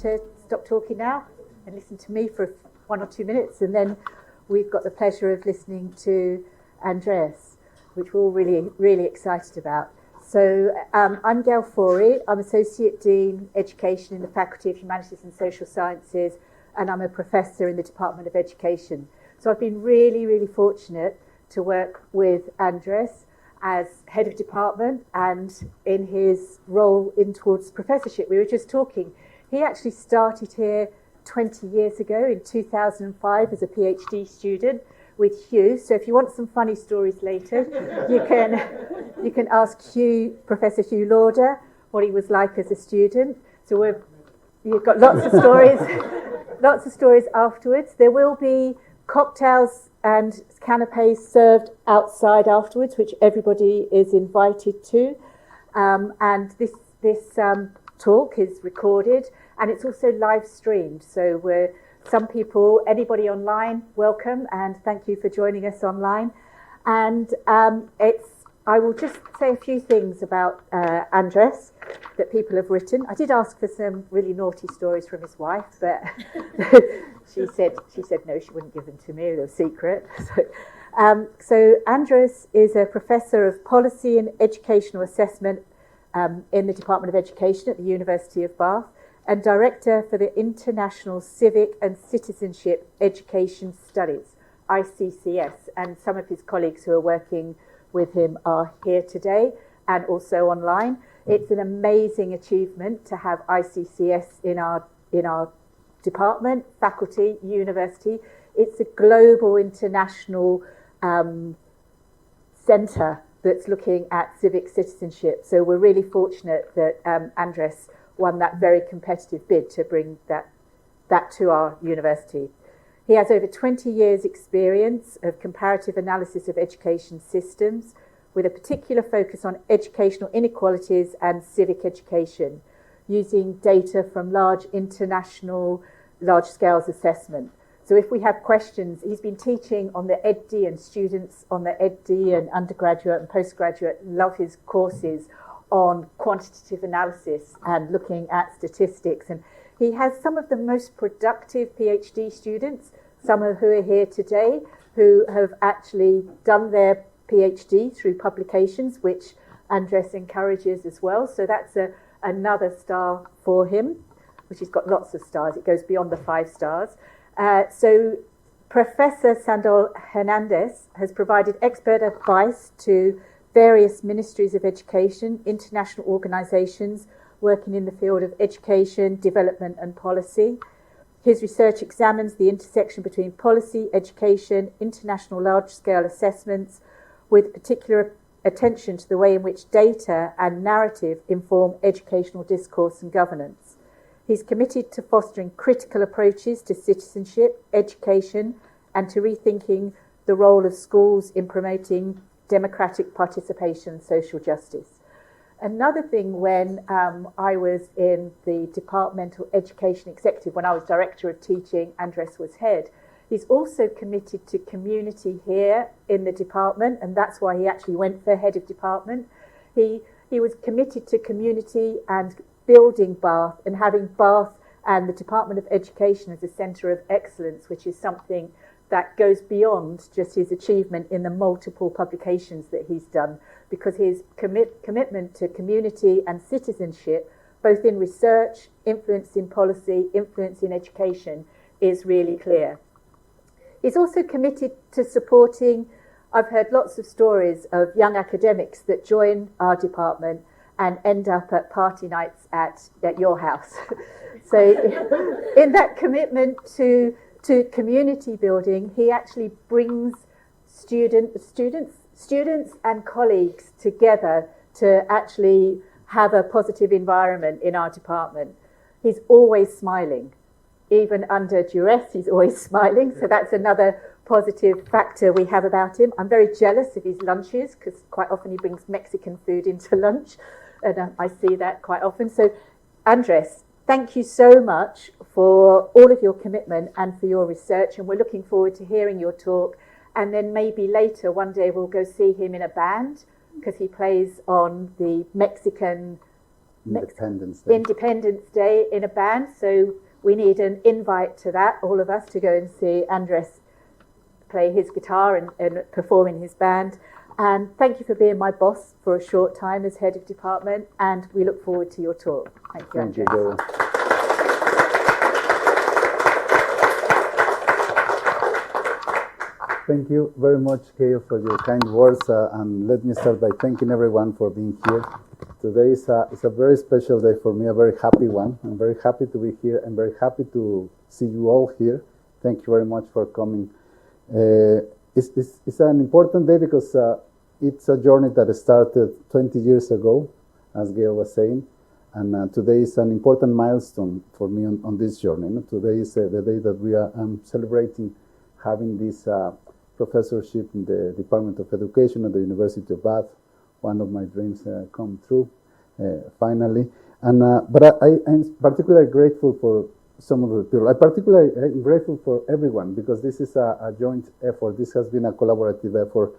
to stop talking now and listen to me for 1 or 2 minutes, and then we've got the pleasure of listening to Andreas, which we're all really, really excited about. So I'm Gail Forey. I'm Associate Dean Education in the Faculty of Humanities and Social Sciences, and I'm a Professor in the Department of Education. So I've been really, really fortunate to work with Andreas as Head of Department and in his role in towards professorship. We were just talking. He actually started here 20 years ago in 2005 as a PhD student with Hugh. So if you want some funny stories later, you can ask Professor Hugh Lauder what he was like as a student. So you've got lots of stories, lots of stories afterwards. There will be cocktails and canapés served outside afterwards, which everybody is invited to. And this talk is recorded, and it's also live streamed. So some people, anybody online, welcome, and thank you for joining us online. And I will just say a few things about Andres that people have written. I did ask for some really naughty stories from his wife, but she said no, she wouldn't give them to me. They're secret. So Andres is a professor of policy and educational assessment in the Department of Education at the University of Bath, and director for the International Civic and Citizenship Education Studies, ICCS, and some of his colleagues who are working with him are here today and also online. It's an amazing achievement to have ICCS in our department, faculty, university. It's a global international centre that's looking at civic citizenship. So we're really fortunate that Andres won that very competitive bid to bring that to our university. He has over 20 years' experience of comparative analysis of education systems, with a particular focus on educational inequalities and civic education, using data from large-scale assessment. So if we have questions, he's been teaching on the EdD, and students on the EdD and undergraduate and postgraduate love his courses on quantitative analysis and looking at statistics. And he has some of the most productive PhD students, some of who are here today, who have actually done their PhD through publications, which Andres encourages as well. So that's another star for him, which has got lots of stars. It goes beyond the 5 stars. So Professor Sandoval-Hernandez has provided expert advice to various ministries of education, international organisations working in the field of education, development and policy. His research examines the intersection between policy, education, international large-scale assessments, with particular attention to the way in which data and narrative inform educational discourse and governance. He's committed to fostering critical approaches to citizenship, education, and to rethinking the role of schools in promoting democratic participation and social justice. Another thing, when I was in the departmental education executive, when I was director of teaching, Andres was head, he's also committed to community here in the department, and that's why he actually went for head of department. He was committed to community and building Bath and having Bath and the Department of Education as a centre of excellence, which is something that goes beyond just his achievement in the multiple publications that he's done, because his commitment to community and citizenship, both in research, influence in policy, influence in education, is really clear. He's also committed to supporting, I've heard lots of stories of young academics that join our department and end up at party nights at your house. So in that commitment to community building, he actually brings students and colleagues together to actually have a positive environment in our department. He's always smiling. Even under duress, he's always smiling. So that's another positive factor we have about him. I'm very jealous of his lunches, because quite often he brings Mexican food into lunch, and I see that quite often. So Andres, thank you so much for all of your commitment and for your research, and we're looking forward to hearing your talk. And then maybe later, one day, we'll go see him in a band, because he plays on the Mexican Independence Day in a band. So we need an invite to that, all of us, to go and see Andres play his guitar and perform in his band. And thank you for being my boss for a short time as head of department, and we look forward to your talk. Thank you, Andres. Thank you, Thank you very much, Gail, for your kind words. And let me start by thanking everyone for being here. Today is a very special day for me, a very happy one. I'm very happy to be here. I'm very happy to see you all here. Thank you very much for coming. It's an important day because it's a journey that started 20 years ago, as Gail was saying. And today is an important milestone for me on this journey. Today is the day that we are celebrating having this professorship in the Department of Education at the University of Bath. One of my dreams come true, finally. And but I'm particularly grateful for some of the people. I'm grateful for everyone because this is a joint effort. This has been a collaborative effort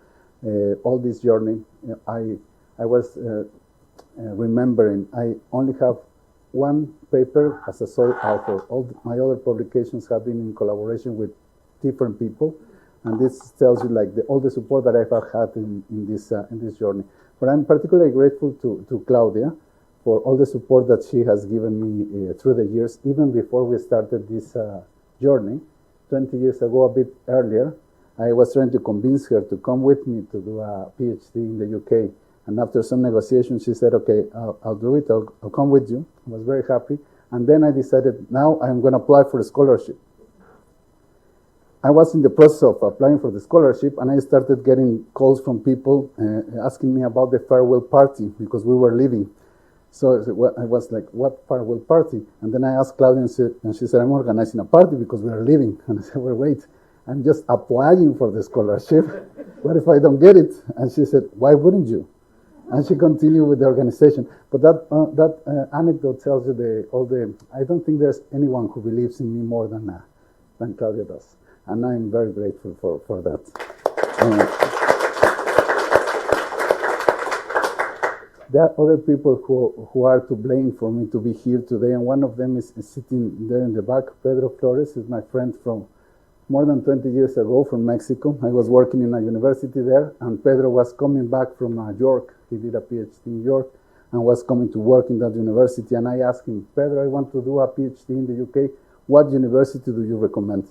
all this journey. I was remembering I only have one paper as a sole author. All my other publications have been in collaboration with different people. And this tells you like all the support that I've had in this journey. But I'm particularly grateful to Claudia for all the support that she has given me through the years, even before we started this journey. 20 years ago, a bit earlier, I was trying to convince her to come with me to do a PhD in the UK. And after some negotiations, she said, okay, I'll do it. I'll come with you. I was very happy. And then I decided, now I'm going to apply for a scholarship. I was in the process of applying for the scholarship, and I started getting calls from people asking me about the farewell party because we were leaving. So I was like, what farewell party? And then I asked Claudia, and she said, I'm organizing a party because we are leaving. And I said, well, wait, I'm just applying for the scholarship. What if I don't get it? And she said, why wouldn't you? And she continued with the organization. But that anecdote tells you I don't think there's anyone who believes in me more than Claudia does. And I'm very grateful for that. There are other people who are to blame for me to be here today, and one of them is sitting there in the back. Pedro Flores is my friend from more than 20 years ago from Mexico. I was working in a university there, and Pedro was coming back from York. He did a PhD in York and was coming to work in that university. And I asked him, Pedro, I want to do a PhD in the UK. What university do you recommend?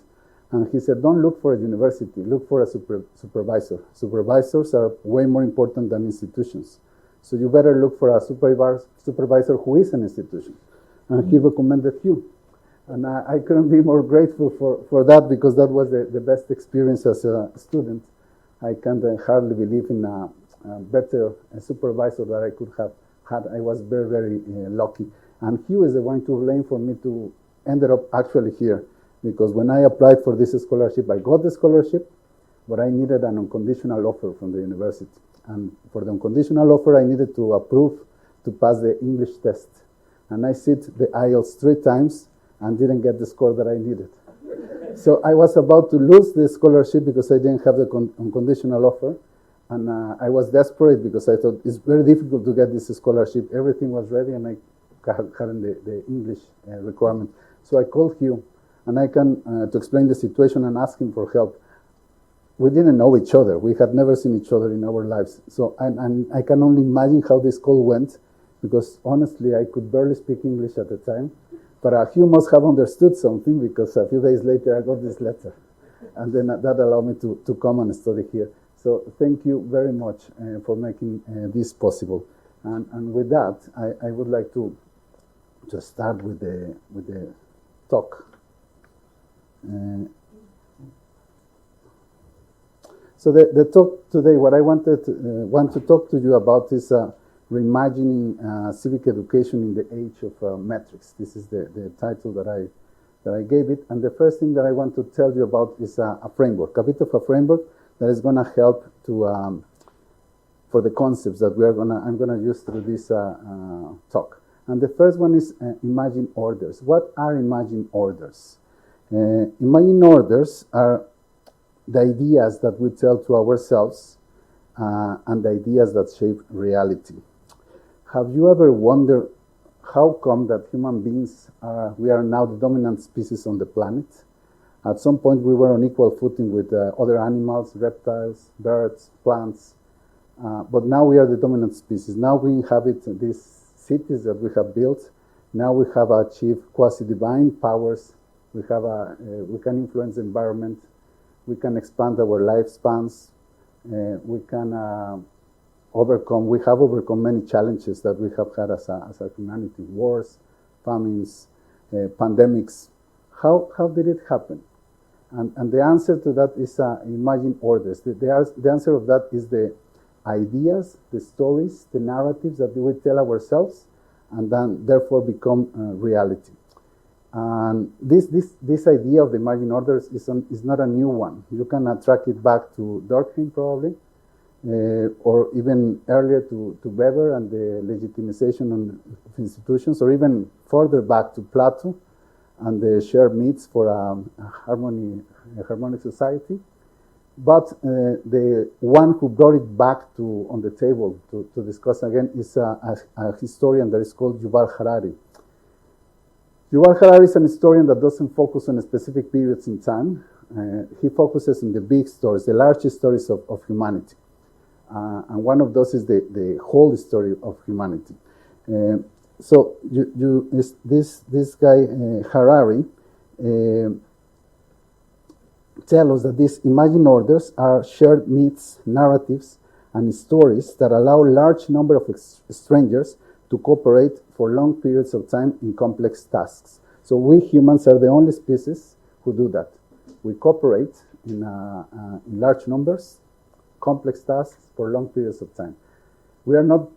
And he said, don't look for a university, look for a supervisor. Supervisors are way more important than institutions. So you better look for a supervisor who is an institution. And he recommended you. And I couldn't be more grateful for that because that was the best experience as a student. I can hardly believe in a better supervisor that I could have had. I was very, very lucky. And he was the one to blame for me to ended up actually here. Because when I applied for this scholarship, I got the scholarship, but I needed an unconditional offer from the university. And for the unconditional offer, I needed to approve to pass the English test. And I sit the IELTS 3 times and didn't get the score that I needed. So I was about to lose the scholarship because I didn't have the unconditional offer. And I was desperate because I thought it's very difficult to get this scholarship. Everything was ready and I hadn't the English requirement. So I called Hugh. And I can, to explain the situation and ask him for help. We didn't know each other. We had never seen each other in our lives. So, and I can only imagine how this call went, because honestly, I could barely speak English at the time. But Hugh must have understood something, because a few days later, I got this letter. And then that allowed me to come and study here. So thank you very much for making this possible. And with that, I would like to just start with the talk. So the talk today, what I want to talk to you about is reimagining civic education in the age of metrics. This is the title that I gave it. And the first thing that I want to tell you about is a framework, a bit of a framework that is going to help to for the concepts that I'm going to use through this talk. And the first one is imagine orders. What are imagine orders? Imagine orders are the ideas that we tell to ourselves and the ideas that shape reality. Have you ever wondered how come that human beings we are now the dominant species on the planet? At some point, we were on equal footing with other animals, reptiles, birds, plants, but now we are the dominant species. Now we inhabit these cities that we have built. Now we have achieved quasi-divine powers. We can influence the environment. We can expand our lifespans. We have overcome many challenges that we have had as a humanity: wars, famines, pandemics. How did it happen? And the answer to that is imagine orders. The answer of that is the ideas, the stories, the narratives that we tell ourselves, and then therefore become reality. And this idea of the imagine orders is not a new one. You can track it back to Durkheim probably, or even earlier to Weber and the legitimization of institutions, or even further back to Plato and the shared needs for a harmonic society. But the one who brought it back on the table to discuss again is a historian that is called Yuval Harari. Yuval Harari is an historian that doesn't focus on specific periods in time. He focuses on the big stories, the largest stories of humanity. And one of those is the whole story of humanity. So this guy, Harari, tell us that these imagined orders are shared myths, narratives, and stories that allow a large number of strangers to cooperate for long periods of time in complex tasks. So we humans are the only species who do that. We cooperate in large numbers, complex tasks for long periods of time. We are not,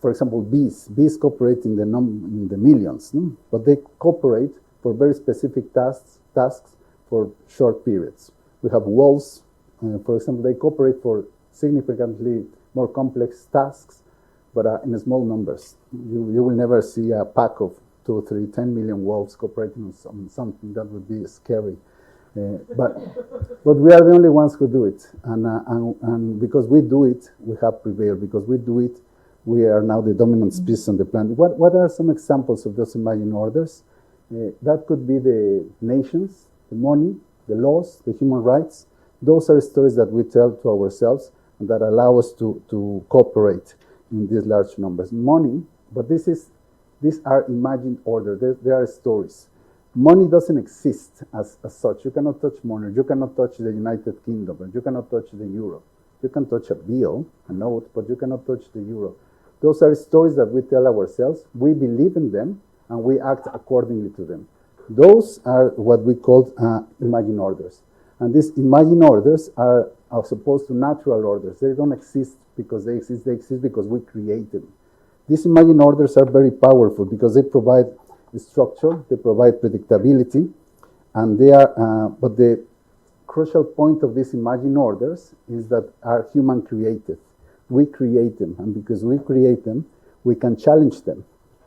for example, bees. Bees cooperate in the millions, no? But they cooperate for very specific tasks for short periods. We have wolves, for example, they cooperate for significantly more complex tasks, but in small numbers. You will never see a pack of 2, 3, 10 million wolves cooperating on something. That would be scary. But we are the only ones who do it, and because we do it, we have prevailed. Because we do it, we are now the dominant species on the planet. What are some examples of those imagined orders? That could be the nations, the money, the laws, the human rights. Those are stories that we tell to ourselves and that allow us to cooperate in these large numbers. Money, but these are imagined orders. They are stories. Money doesn't exist as such. You cannot touch money. You cannot touch the United Kingdom. And you cannot touch the euro. You can touch a bill, a note, but you cannot touch the euro. Those are stories that we tell ourselves. We believe in them, and we act accordingly to them. Those are what we call imagined orders. And these imagined orders are as opposed to natural orders. They don't exist because they exist. They exist because we create them. These imagined orders are very powerful because they provide structure, they provide predictability, and they are. But the crucial point of these imagined orders is that are human created. We create them, and because we create them, we can challenge them,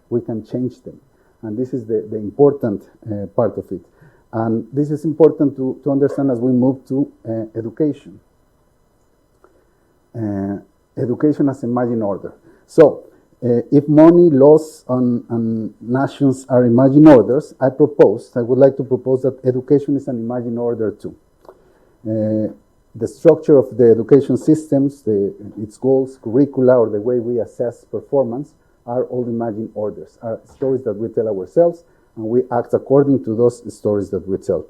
we can change them, and this is the important part of it. And this is important to understand as we move to education. Education as imagined order. So, if money, laws, and nations are imagined orders, I would like to propose that education is an imagined order too. The structure of the education systems, its goals, curricula, or the way we assess performance are all imagined orders, are stories that we tell ourselves, and we act according to those stories that we tell.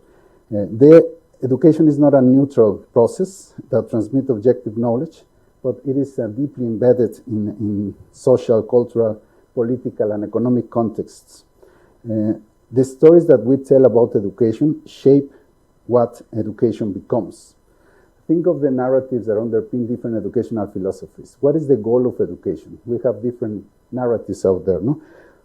The education is not a neutral process that transmits objective knowledge, but it is deeply embedded in social, cultural, political, and economic contexts. The stories that we tell about education shape what education becomes. Think of the narratives that underpin different educational philosophies. What is the goal of education? We have different narratives out there, no?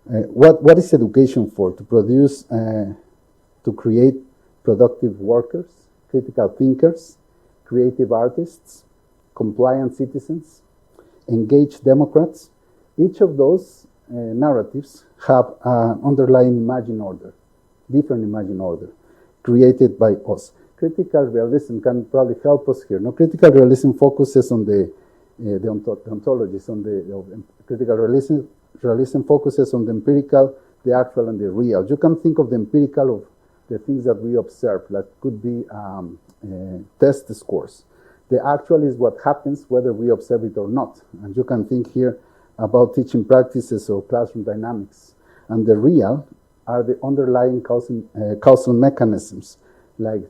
What is education for? To produce, to create productive workers, critical thinkers, creative artists, compliant citizens, engaged democrats. Each of those narratives have an underlying imagined order, different imagined order, created by us. Critical realism can probably help us here. No, critical realism focuses on the ontologies, on the critical realism realism focuses on the empirical, the actual, and the real. You can think of the empirical of the things that we observe, that could be test scores. The actual is what happens whether we observe it or not. And you can think here about teaching practices or classroom dynamics. And the real are the underlying causal mechanisms, like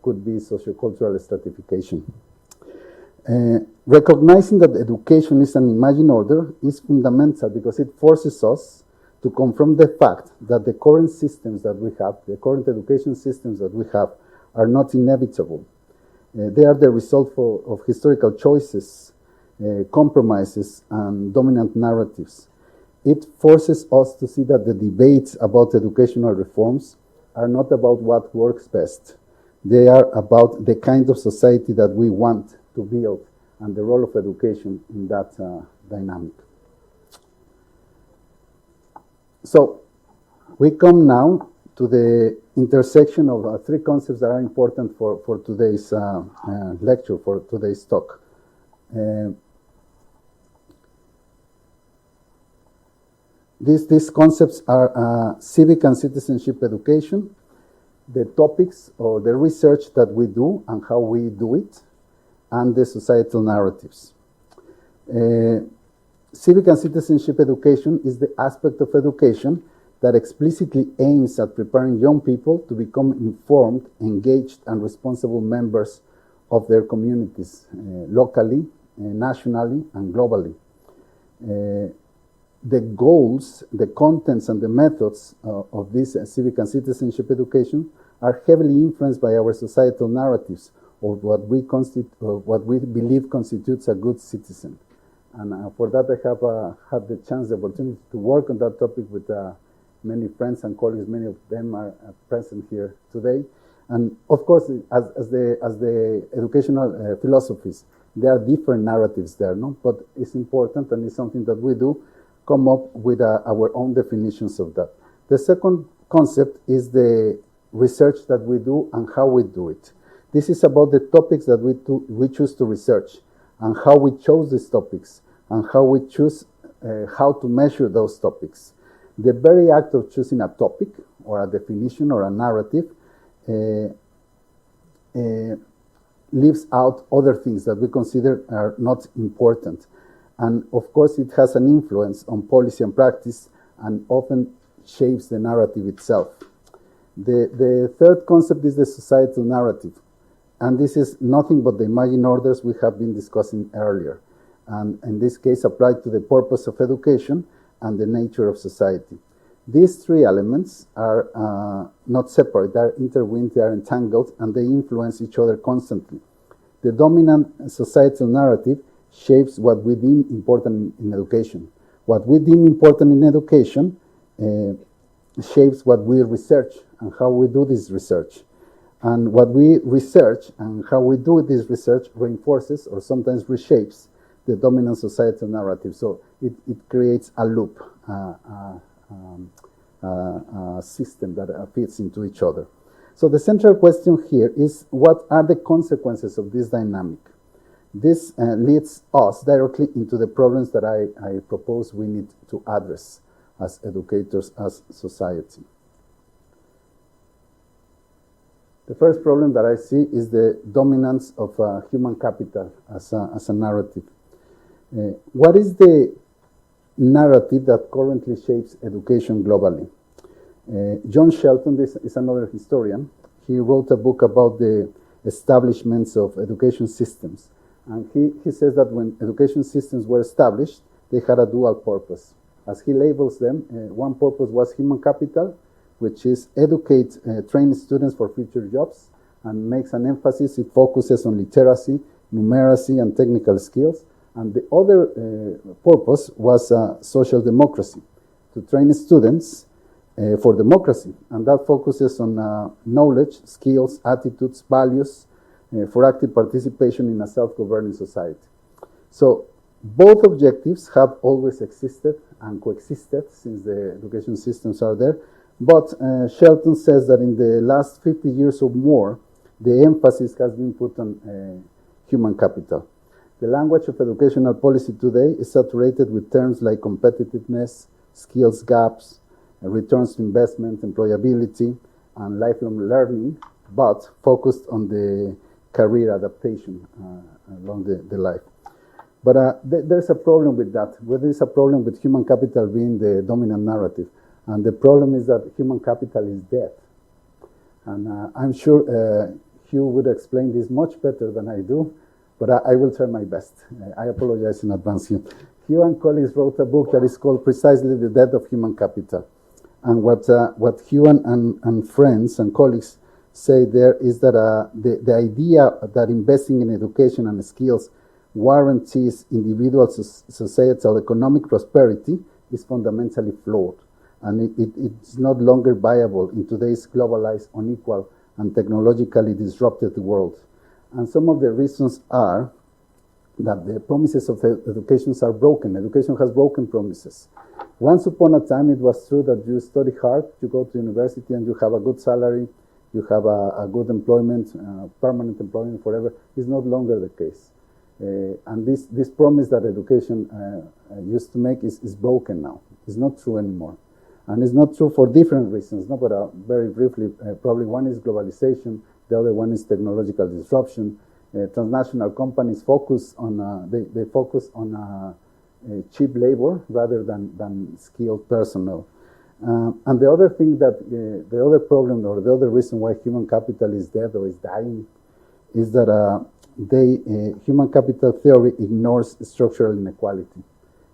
could be sociocultural stratification. Recognizing that education is an imagined order is fundamental because it forces us to confront the fact that the current systems that we have, the current education systems that we have, are not inevitable. They are the result of historical choices, compromises, and dominant narratives. It forces us to see that the debates about educational reforms are not about what works best. They are about the kind of society that we want to build and the role of education in that dynamic. So we come now to the intersection of three concepts that are important for today's lecture, for today's talk. These concepts are civic and citizenship education, the topics or the research that we do and how we do it, and the societal narratives. Civic and citizenship education is the aspect of education that explicitly aims at preparing young people to become informed, engaged, and responsible members of their communities, locally, nationally, and globally. The goals, the contents, and the methods of this civic and citizenship education are heavily influenced by our societal narratives of what we believe constitutes a good citizen. And for that, I have had the chance, the opportunity to work on that topic with many friends and colleagues. Many of them are present here today. And of course, as the educational philosophies, there are different narratives there, no? But it's important, and it's something that we do, come up with our own definitions of that. The second concept is the research that we do and how we do it. This is about the topics that we choose to research and how we chose these topics and how we choose how to measure those topics. The very act of choosing a topic or a definition or a narrative leaves out other things that we consider are not important. And of course, it has an influence on policy and practice and often shapes the narrative itself. The third concept is the societal narrative. And this is nothing but the imagined orders we have been discussing earlier. And in this case, applied to the purpose of education and the nature of society. These three elements are not separate, they are intertwined, they are entangled, and they influence each other constantly. The dominant societal narrative shapes what we deem important in education. What we deem important in education shapes what we research and how we do this research. And what we research and how we do this research reinforces or sometimes reshapes the dominant societal narrative. So it creates a loop, a system that fits into each other. So the central question here is, what are the consequences of this dynamic? This leads us directly into the problems that I propose we need to address as educators, as society. The first problem that I see is the dominance of human capital as a narrative. What is the narrative that currently shapes education globally? John Shelton, this is another historian. He wrote a book about the establishments of education systems. And he says that when education systems were established, they had a dual purpose. As he labels them, one purpose was human capital, which is educate, train students for future jobs, and makes an emphasis, it focuses on literacy, numeracy, and technical skills. And the other purpose was social democracy, to train students for democracy. And that focuses on knowledge, skills, attitudes, values, for active participation in a self-governing society. So both objectives have always existed and coexisted since the education systems are there. But Shelton says that in the last 50 years or more, the emphasis has been put on human capital. The language of educational policy today is saturated with terms like competitiveness, skills gaps, returns to investment, employability, and lifelong learning, but focused on the career adaptation along the life. But there's a problem with that. There is a problem with human capital being the dominant narrative. And the problem is that human capital is dead. And I'm sure Hugh would explain this much better than I do, but I will try my best. I apologize in advance, Hugh. Hugh and colleagues wrote a book that is called precisely The Death of Human Capital. And what Hugh and friends and colleagues say there is that the idea that investing in education and skills warranties individual societal economic prosperity is fundamentally flawed. And it's no longer viable in today's globalized, unequal, and technologically disrupted world. And some of the reasons are that the promises of education are broken. Education has broken promises. Once upon a time, it was true that you study hard, you go to university, and you have a good salary, you have a good employment, permanent employment forever. It's no longer the case. And this promise that education used to make is broken now. It's not true anymore. And it's not true for different reasons, no? But very briefly, probably one is globalization, the other one is technological disruption. Transnational companies focus on they focus on cheap labor rather than skilled personnel. And the other thing that the other problem or the other reason why human capital is dead or is dying is that human capital theory ignores structural inequality.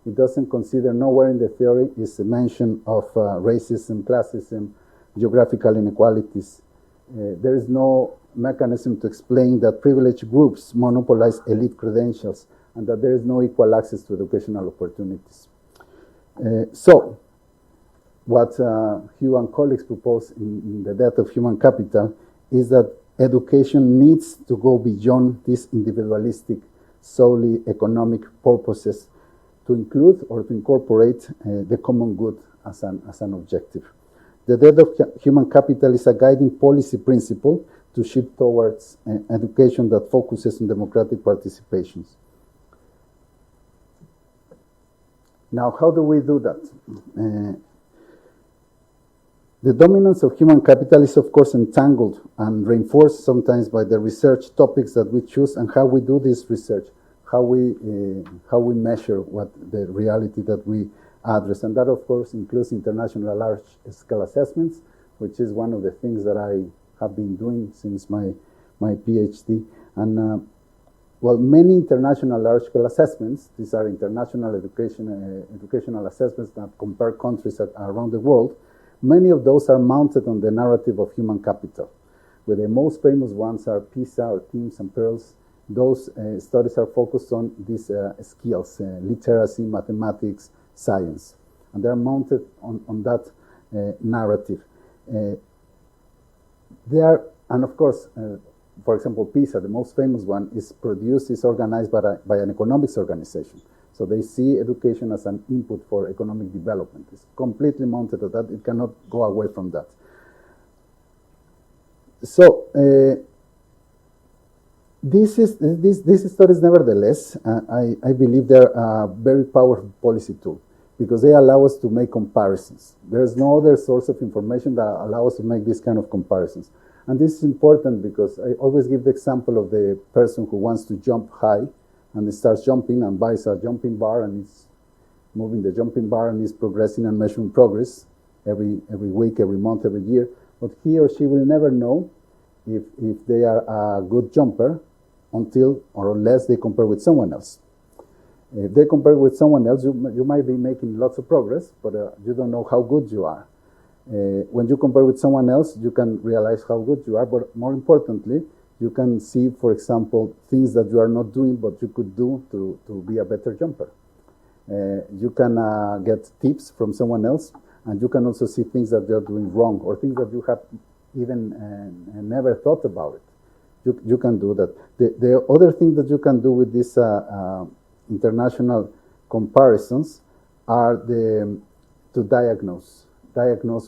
It doesn't consider, nowhere in the theory is a mention of racism, classism, geographical inequalities. There is no mechanism to explain that privileged groups monopolize elite credentials and that there is no equal access to educational opportunities. So, what Hugh and colleagues propose in The Death of Human Capital is that education needs to go beyond these individualistic, solely economic purposes to include or to incorporate the common good as an objective. The death of human capital is a guiding policy principle to shift towards education that focuses on democratic participations. Now, how do we do that? The dominance of human capital is, of course, entangled and reinforced sometimes by the research topics that we choose and how we do this research, how we measure what the reality that we address. And that, of course, includes international large-scale assessments, which is one of the things that I have been doing since my PhD. And, well, many international large-scale assessments, these are international educational assessments that compare countries around the world, many of those are mounted on the narrative of human capital, where the most famous ones are PISA or TIMSS and PEARLS. Those studies are focused on these skills, literacy, mathematics, science, and they're mounted on that narrative. And of course, for example, PISA, the most famous one, is organized by an economics organization. So they see education as an input for economic development. It's completely mounted on that. It cannot go away from that. So these studies, nevertheless, I believe they're a very powerful policy tool because they allow us to make comparisons. There's no other source of information that allows us to make these kind of comparisons. And this is important because I always give the example of the person who wants to jump high and he starts jumping and buys a jumping bar and he's moving the jumping bar and he's progressing and measuring progress every week, every month, every year. But he or she will never know if they are a good jumper until or unless they compare with someone else. If they compare with someone else, you might be making lots of progress, but you don't know how good you are. When you compare with someone else, you can realize how good you are, but more importantly, you can see, for example, things that you are not doing, but you could do to be a better jumper. You can get tips from someone else, and you can also see things that you're doing wrong, or things that you have even never thought about it. You can do that. The other thing that you can do with these international comparisons are to diagnose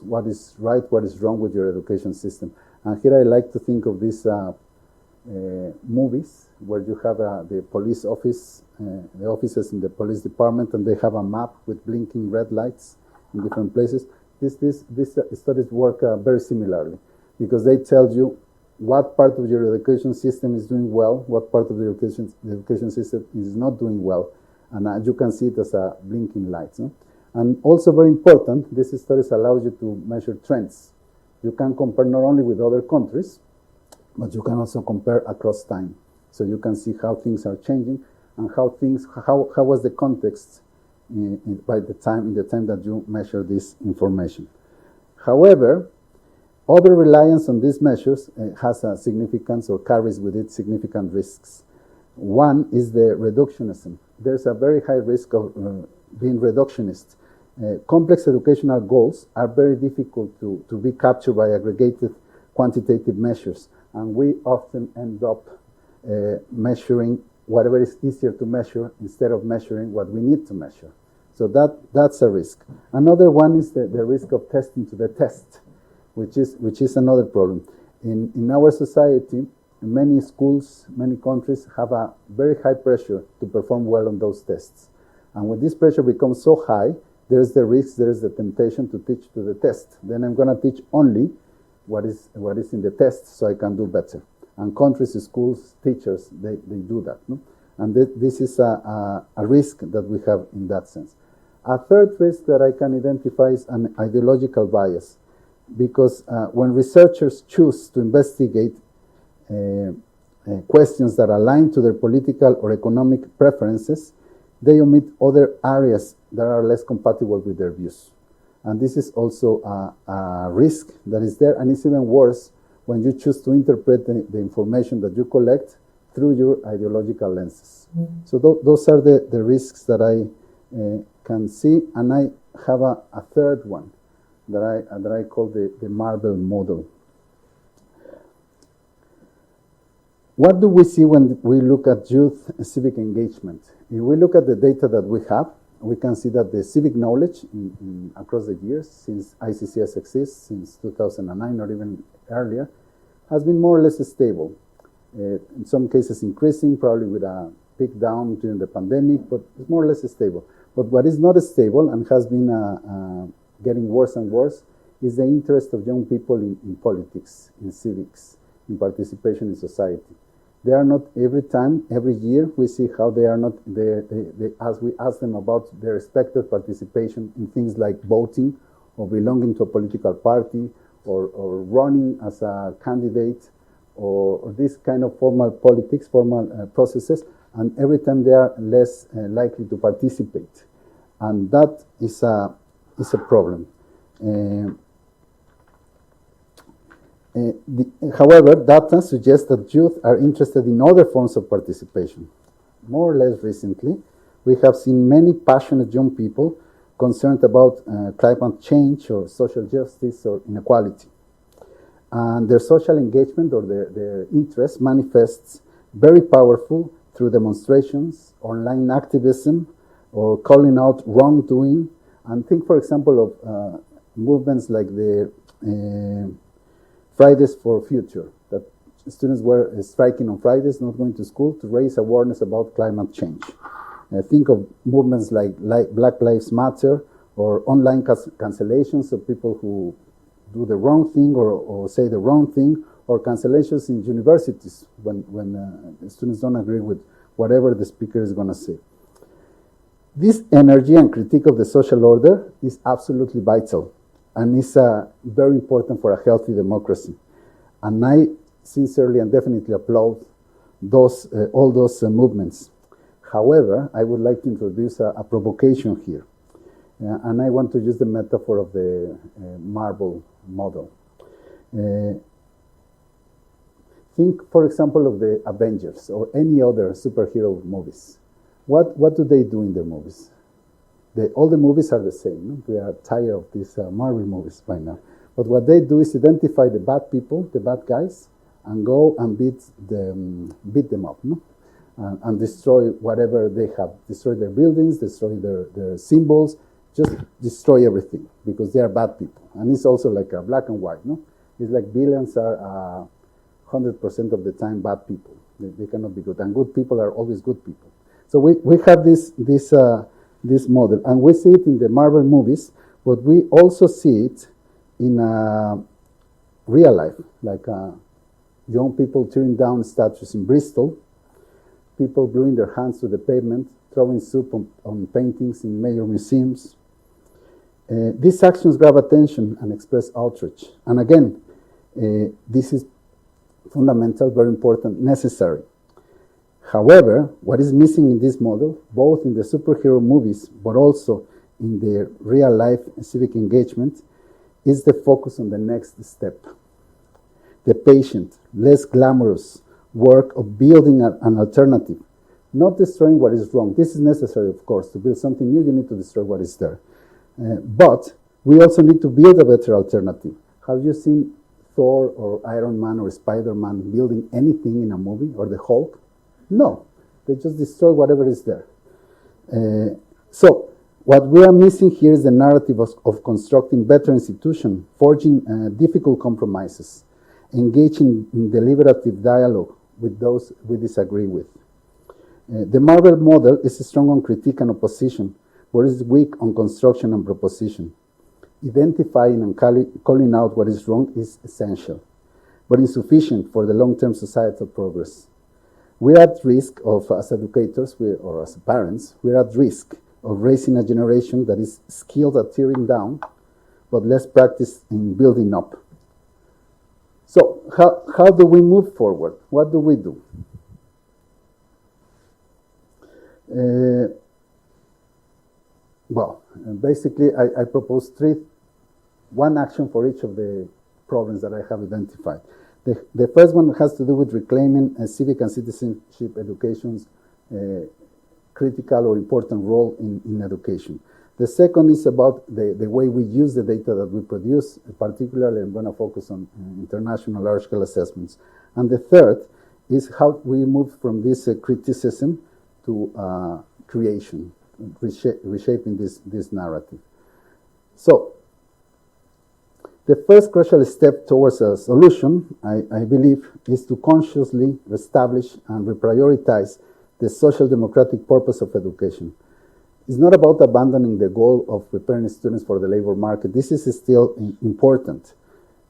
what is right, what is wrong with your education system. And here I like to think of this movies where you have the police office, the offices in the police department, and they have a map with blinking red lights in different places. These studies work very similarly, because they tell you what part of your education system is doing well, what part of the education system is not doing well, and you can see it as a blinking light. No? And also very important, these studies allow you to measure trends. You can compare not only with other countries, but you can also compare across time. So you can see how things are changing and how was the context in the time that you measure this information. However, over reliance on these measures has a significance, or carries with it significant risks. One is the reductionism. There's a very high risk of being reductionist. Complex educational goals are very difficult to be captured by aggregated quantitative measures, and we often end up measuring whatever is easier to measure instead of measuring what we need to measure. So that's a risk. Another one is the risk of testing to the test, which is another problem. In our society, many schools, many countries have a very high pressure to perform well on those tests. And when this pressure becomes so high, there's the risk, there's the temptation to teach to the test. Then I'm going to teach only what is in the test so I can do better. And countries, schools, teachers, they do that. No? And this is a risk that we have in that sense. A third risk that I can identify is an ideological bias, because when researchers choose to investigate questions that align to their political or economic preferences, they omit other areas that are less compatible with their views. And this is also a risk that is there, and it's even worse when you choose to interpret the information that you collect through your ideological lenses. Mm-hmm. So those are the risks that I can see, and I have a third one that I call the marble model. What do we see when we look at youth civic engagement? If we look at the data that we have, we can see that the civic knowledge across the years, since ICCS exists, since 2009 or even earlier, has been more or less stable. In some cases increasing, probably with a peak down during the pandemic, but it's more or less stable. But what is not stable and has been getting worse and worse is the interest of young people in politics, in civics, in participation in society. They are not every year we see how they are not, as we ask them about their expected participation in things like voting or belonging to a political party or running as a candidate or this kind of formal politics, formal processes, and every time they are less likely to participate. And that is a problem. However, data suggests that youth are interested in other forms of participation. More or less recently, we have seen many passionate young people concerned about climate change or social justice or inequality. And their social engagement or their interest manifests very powerful through demonstrations, online activism, or calling out wrongdoing. And think, for example, of movements like the Fridays for Future, that students were striking on Fridays, not going to school, to raise awareness about climate change. Think of movements like Black Lives Matter or online cancellations of people who do the wrong thing or say the wrong thing, or cancellations in universities when students don't agree with whatever the speaker is going to say. This energy and critique of the social order is absolutely vital, and is very important for a healthy democracy. And I sincerely and definitely applaud all those movements. However, I would like to introduce a provocation here. And I want to use the metaphor of the marble model. Think, for example, of the Avengers or any other superhero movies. What do they do in their movies? All the movies are the same. No? We are tired of these Marvel movies by now. But what they do is identify the bad people, the bad guys, and go and beat them up, no? And destroy whatever they have. Destroy their buildings, destroy their symbols, just destroy everything because they are bad people. And it's also like a black and white, no? It's like villains are 100% of the time bad people. They cannot be good, and good people are always good people. So we have this model, and we see it in the Marvel movies, but we also see it in real life, like young people tearing down statues in Bristol, people gluing their hands to the pavement, throwing soup on paintings in major museums. These actions grab attention and express outrage. And again, this is fundamental, very important, necessary. However, what is missing in this model, both in the superhero movies, but also in the real life civic engagement, is the focus on the next step. The patient, less glamorous work of building an alternative, not destroying what is wrong. This is necessary, of course. To build something new, you need to destroy what is there. But we also need to build a better alternative. Have you seen Thor or Iron Man or Spider-Man building anything in a movie, or the Hulk? No, they just destroy whatever is there. So what we are missing here is the narrative of constructing better institutions, forging difficult compromises, engaging in deliberative dialogue with those we disagree with. The Marvel model is strong on critique and opposition, but is weak on construction and proposition. Identifying and calling out what is wrong is essential, but insufficient for the long-term societal progress. We're at risk of, as educators or as parents, we're at risk of raising a generation that is skilled at tearing down, but less practiced in building up. So how do we move forward? What do we do? Well, basically, I propose one action for each of the problems that I have identified. The first one has to do with reclaiming civic and citizenship education's critical or important role in education. The second is about the way we use the data that we produce. Particularly, I'm going to focus on international large-scale assessments. And the third is how we move from this criticism to creation, reshaping this narrative. So, the first crucial step towards a solution, I believe, is to consciously establish and reprioritize the social democratic purpose of education. It's not about abandoning the goal of preparing students for the labor market. This is still important.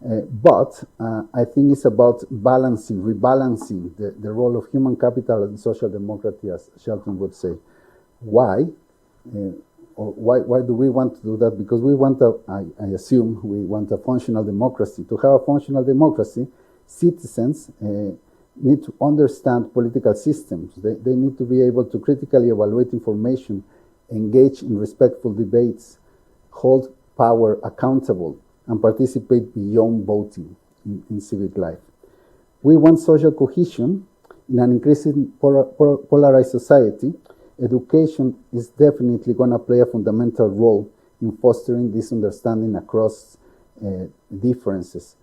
But I think it's about rebalancing the role of human capital and social democracy, as Shelton would say. Why? Why do we want to do that? Because we want I assume we want a functional democracy. To have a functional democracy, citizens need to understand political systems. They need to be able to critically evaluate information, engage in respectful debates, hold power accountable, and participate beyond voting in civic life. We want social cohesion in an increasingly polarized society. Education is definitely going to play a fundamental role in fostering this understanding across differences,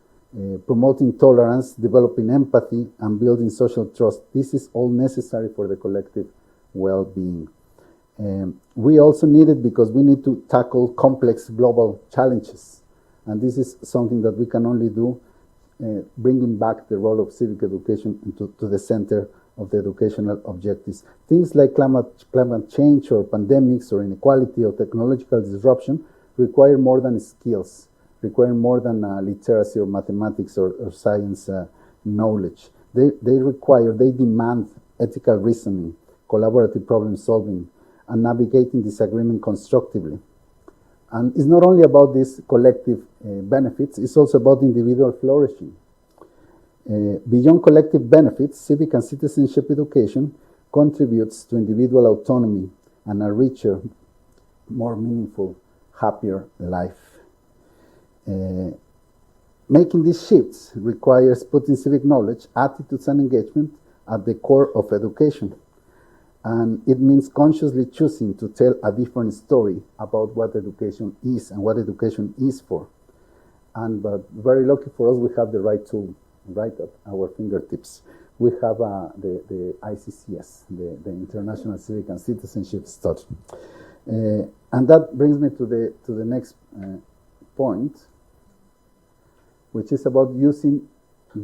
promoting tolerance, developing empathy, and building social trust. This is all necessary for the collective well-being. We also need it because we need to tackle complex global challenges. And this is something that we can only do bringing back the role of civic education to the center of the educational objectives. Things like climate change or pandemics or inequality or technological disruption require more than skills, require more than literacy or mathematics or science knowledge. They demand ethical reasoning, collaborative problem solving, and navigating disagreement constructively. And it's not only about these collective benefits, it's also about individual flourishing. Beyond collective benefits, civic and citizenship education contributes to individual autonomy and a richer, more meaningful, happier life. Making these shifts requires putting civic knowledge, attitudes, and engagement at the core of education. And it means consciously choosing to tell a different story about what education is and what education is for. But very lucky for us, we have the right tool right at our fingertips. We have the ICCS, the International Civic and Citizenship Study. And that brings me to the next point, which is about using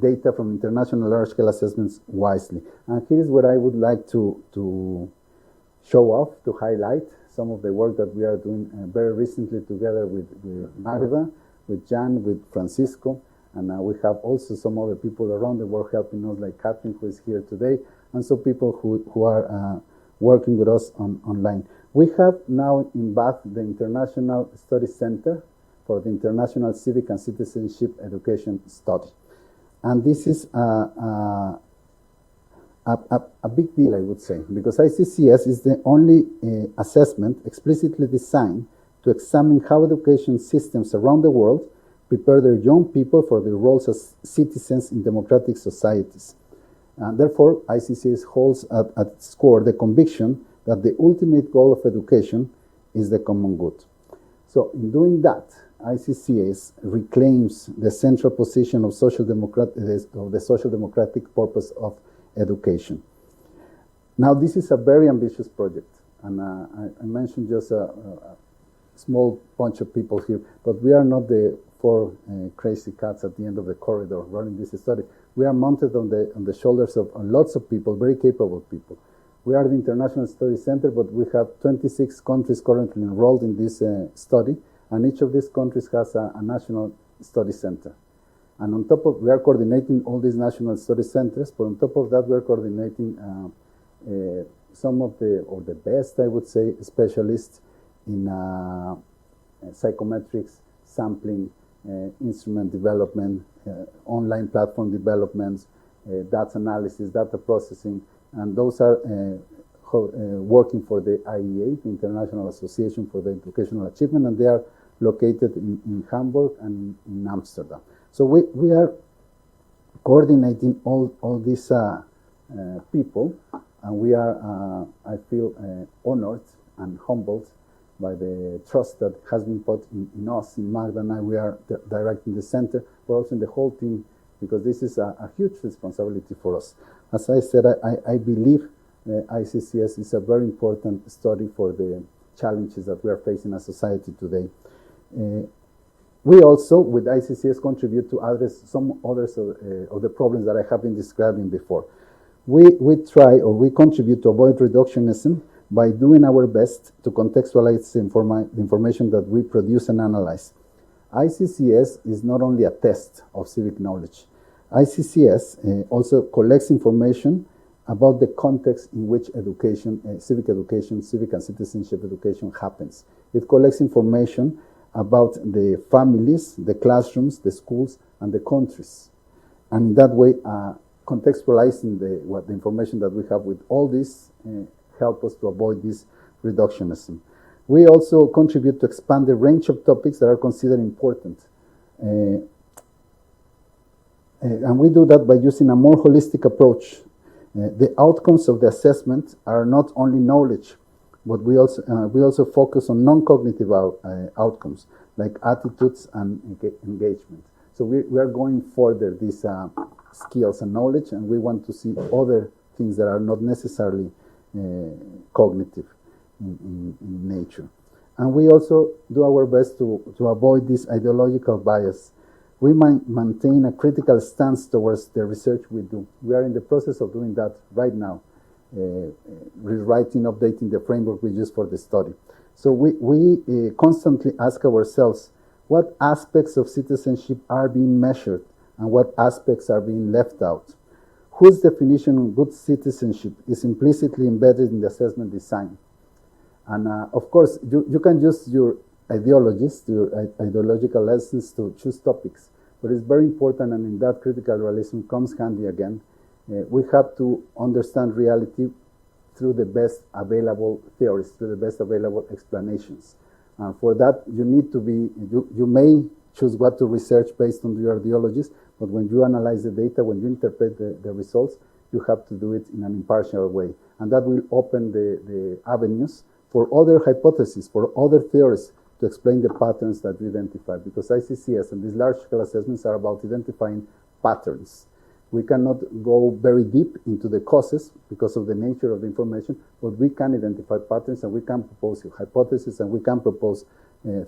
data from international large-scale assessments wisely. And here is what I would like to show off, to highlight some of the work that we are doing very recently together with Magda, with Jan, with Francisco, and we have also some other people around the world helping us, like Catherine, who is here today, and some people who are working with us online. We have now in Bath the International Study Center for the International Civic and Citizenship Education Study. And this is a big deal, I would say, because ICCS is the only assessment explicitly designed to examine how education systems around the world prepare their young people for their roles as citizens in democratic societies. And therefore, ICCS holds at its core the conviction that the ultimate goal of education is the common good. So in doing that, ICCS reclaims the central position of the social democratic purpose of education. Now, this is a very ambitious project, and I mentioned just a small bunch of people here, but we are not the four crazy cats at the end of the corridor running this study. We are mounted on the shoulders of lots of people, very capable people. We are the International Study Center, but we have 26 countries currently enrolled in this study, and each of these countries has a national study center. And on top of, we are coordinating all these national study centers, but on top of that, we are coordinating some of the best, I would say, specialists in psychometrics, sampling, instrument development, online platform developments, data analysis, data processing, and those are working for the IEA, the International Association for the Educational Achievement, and they are located in Hamburg and in Amsterdam. So we are coordinating all these people, and we are, I feel, honored and humbled by the trust that has been put in us, in Magda and I. We are directing the center, but also in the whole team, because this is a huge responsibility for us. As I said, I believe ICCS is a very important study for the challenges that we are facing as society today. We also, with ICCS, contribute to address some others of the problems that I have been describing before. We try, or we contribute to avoid reductionism by doing our best to contextualize the information that we produce and analyze. ICCS is not only a test of civic knowledge. ICCS also collects information about the context in which education, civic and citizenship education happens. It collects information about the families, the classrooms, the schools, and the countries. And in that way, contextualizing the information that we have with all this help us to avoid this reductionism. We also contribute to expand the range of topics that are considered important. And we do that by using a more holistic approach. The outcomes of the assessment are not only knowledge, but we also focus on non-cognitive outcomes, like attitudes and engagement. So we are going further these skills and knowledge, and we want to see other things that are not necessarily cognitive in nature. And we also do our best to avoid this ideological bias. We maintain a critical stance towards the research we do. We are in the process of doing that right now, rewriting, updating the framework we use for the study. So we constantly ask ourselves, what aspects of citizenship are being measured and what aspects are being left out? Whose definition of good citizenship is implicitly embedded in the assessment design? And of course, you can use your ideologies, your ideological lessons to choose topics, but it's very important, and in that critical realism comes handy again. We have to understand reality through the best available theories, through the best available explanations. For that, you need to be, you may choose what to research based on your ideologies, but when you analyze the data, when you interpret the results, you have to do it in an impartial way. And that will open the avenues for other hypotheses, for other theories to explain the patterns that we identify. Because ICCS and these large-scale assessments are about identifying patterns. We cannot go very deep into the causes because of the nature of the information, but we can identify patterns, and we can propose hypotheses, and we can propose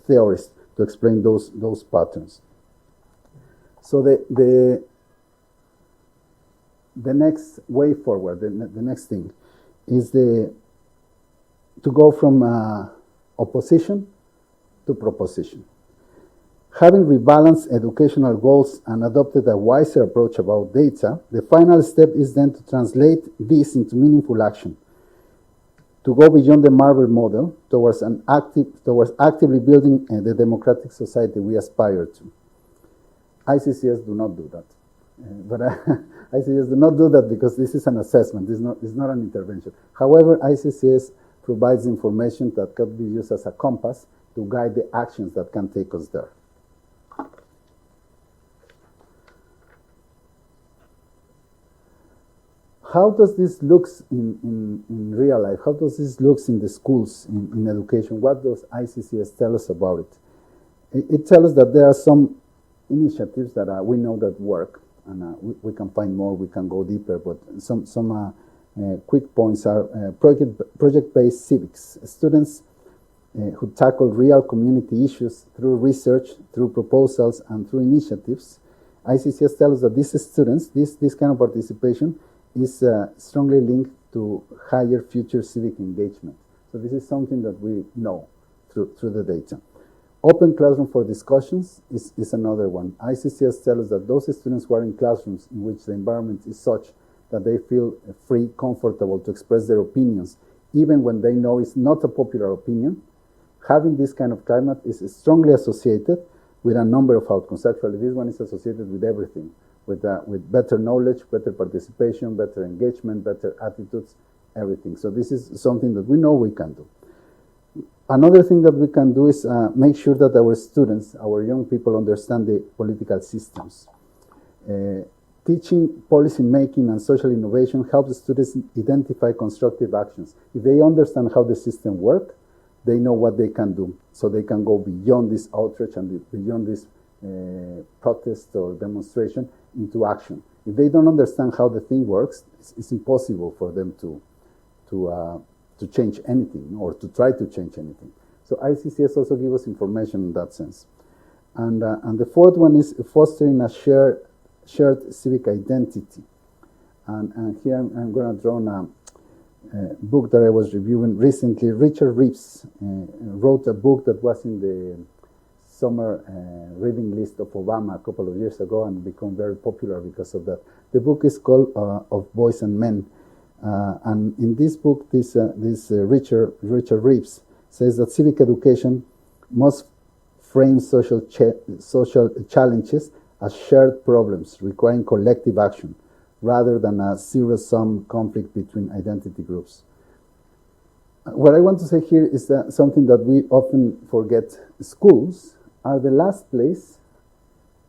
theories to explain those patterns. So the next way forward, the next thing, is to go from opposition to proposition. Having rebalanced educational goals and adopted a wiser approach about data, the final step is then to translate this into meaningful action, to go beyond the Marvel model towards actively building the democratic society we aspire to. ICCS do not do that. But ICCS do not do that because this is an assessment, it's not an intervention. However, ICCS provides information that can be used as a compass to guide the actions that can take us there. How does this look in real life? How does this look in the schools, in education? What does ICCS tell us about it? It tells us that there are some initiatives that we know that work, and we can find more, we can go deeper, but some quick points are project-based civics. Students who tackle real community issues through research, through proposals, and through initiatives. ICCS tells us that these students, this kind of participation, is strongly linked to higher future civic engagement. So this is something that we know through the data. Open classroom for discussions is another one. ICCS tells us that those students who are in classrooms in which the environment is such that they feel free, comfortable to express their opinions, even when they know it's not a popular opinion, having this kind of climate is strongly associated with a number of outcomes. Actually, this one is associated with everything. With better knowledge, better participation, better engagement, better attitudes, everything. So this is something that we know we can do. Another thing that we can do is make sure that our students, our young people, understand the political systems. Teaching policy making and social innovation helps students identify constructive actions. If they understand how the system works, they know what they can do. So they can go beyond this outrage and beyond this protest or demonstration into action. If they don't understand how the thing works, it's impossible for them to change anything or to try to change anything. So ICCS also gives us information in that sense. And the fourth one is fostering a shared civic identity. And here I'm going to draw a book that I was reviewing recently. Richard Reeves wrote a book that was in the summer reading list of Obama a couple of years ago and become very popular because of that. The book is called Of Boys and Men. And in this book, Richard Reeves says that civic education must frame social challenges as shared problems requiring collective action rather than a zero-sum conflict between identity groups. What I want to say here is that something that we often forget. Schools are the last place,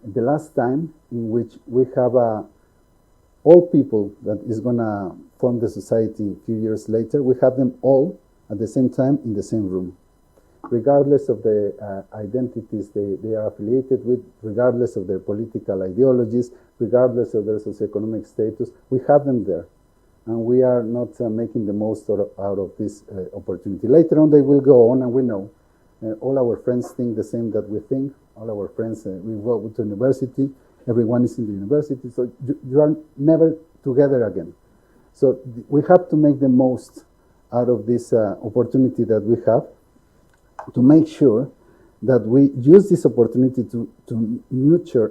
the last time in which we have all people that is going to form the society a few years later. We have them all at the same time in the same room, regardless of the identities they are affiliated with, regardless of their political ideologies, regardless of their socioeconomic status. We have them there, and we are not making the most out of this opportunity. Later on, they will go on, and we know all our friends think the same that we think. All our friends, we go to university, everyone is in the university, so you are never together again. So we have to make the most out of this opportunity that we have, to make sure that we use this opportunity to nurture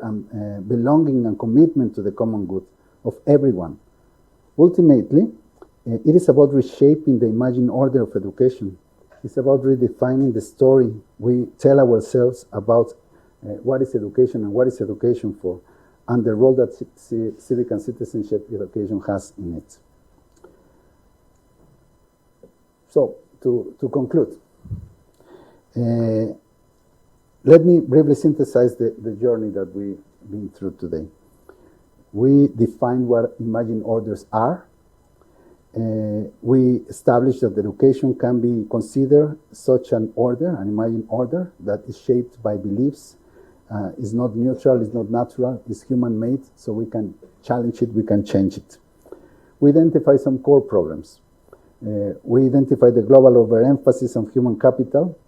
belonging and commitment to the common good of everyone. Ultimately, it is about reshaping the imagined order of education. It's about redefining the story we tell ourselves about what is education and what is education for, and the role that civic and citizenship education has in it. So, to conclude, let me briefly synthesize the journey that we've been through today. We defined what imagined orders are. We established that education can be considered such an order, an imagined order, that is shaped by beliefs, is not neutral, is not natural, is human-made, so we can challenge it, we can change it. We identify some core problems. We identify the global overemphasis on human capital,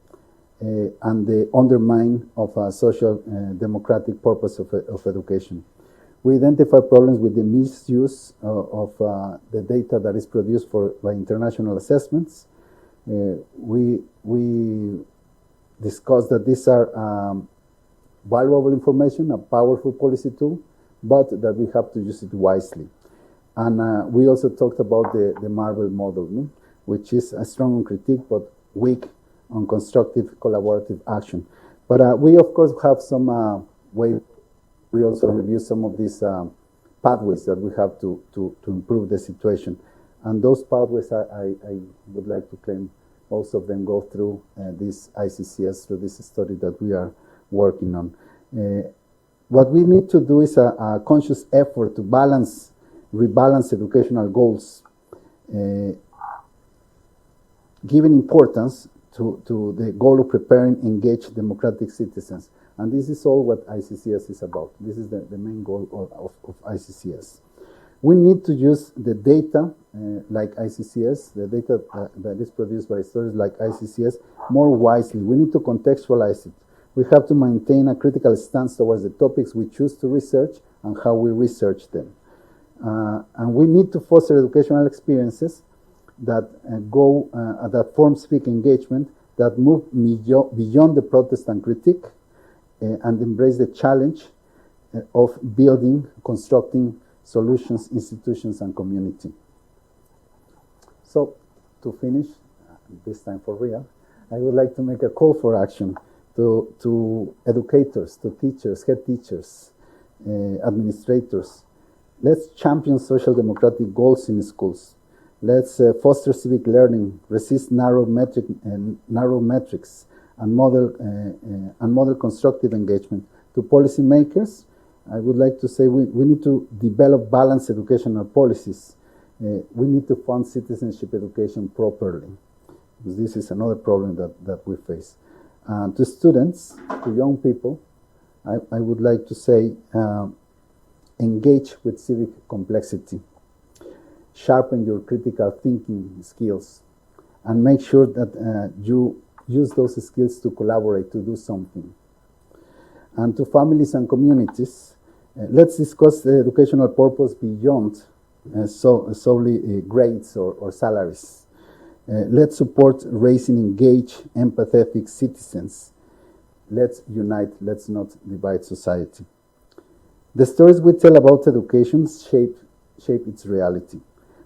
and the undermine of a social democratic purpose of education. We identify problems with the misuse of the data that is produced by international assessments. We discussed that these are valuable information, a powerful policy tool, but that we have to use it wisely. And we also talked about the Marvel model, no? Which is strong on critique, but weak on constructive collaborative action. But we, of course, have some way. We also review some of these pathways that we have to improve the situation. And those pathways, I would like to claim most of them go through this ICCS, through this study that we are working on. What we need to do is a conscious effort to rebalance educational goals, giving importance to the goal of preparing engaged democratic citizens. And this is all what ICCS is about. This is the main goal of ICCS. We need to use the data like ICCS, the data that is produced by studies like ICCS, more wisely. We need to contextualize it. We have to maintain a critical stance towards the topics we choose to research and how we research them. And we need to foster educational experiences that that form civic engagement, that move beyond the protest and critique, and embrace the challenge of building, constructing solutions, institutions, and community. So, to finish, this time for real, I would like to make a call for action to educators, to teachers, head teachers, administrators. Let's champion social democratic goals in schools. Let's foster civic learning, resist narrow metrics, and model constructive engagement. To policymakers, I would like to say we need to develop balanced educational policies. We need to fund citizenship education properly, because this is another problem that we face. To students, to young people, I would like to say engage with civic complexity. Sharpen your critical thinking skills, and make sure that you use those skills to collaborate, to do something. And to families and communities, let's discuss the educational purpose beyond solely grades or salaries. Let's support raising engaged, empathetic citizens. Let's unite, let's not divide society. The stories we tell about education shape its reality.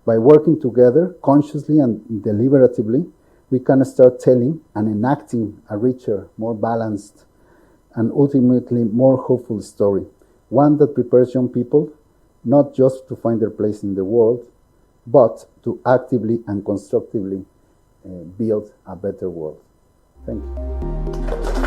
By working together, consciously and deliberatively, we can start telling and enacting a richer, more balanced, and ultimately more hopeful story. One that prepares young people not just to find their place in the world, but to actively and constructively build a better world. Thank you.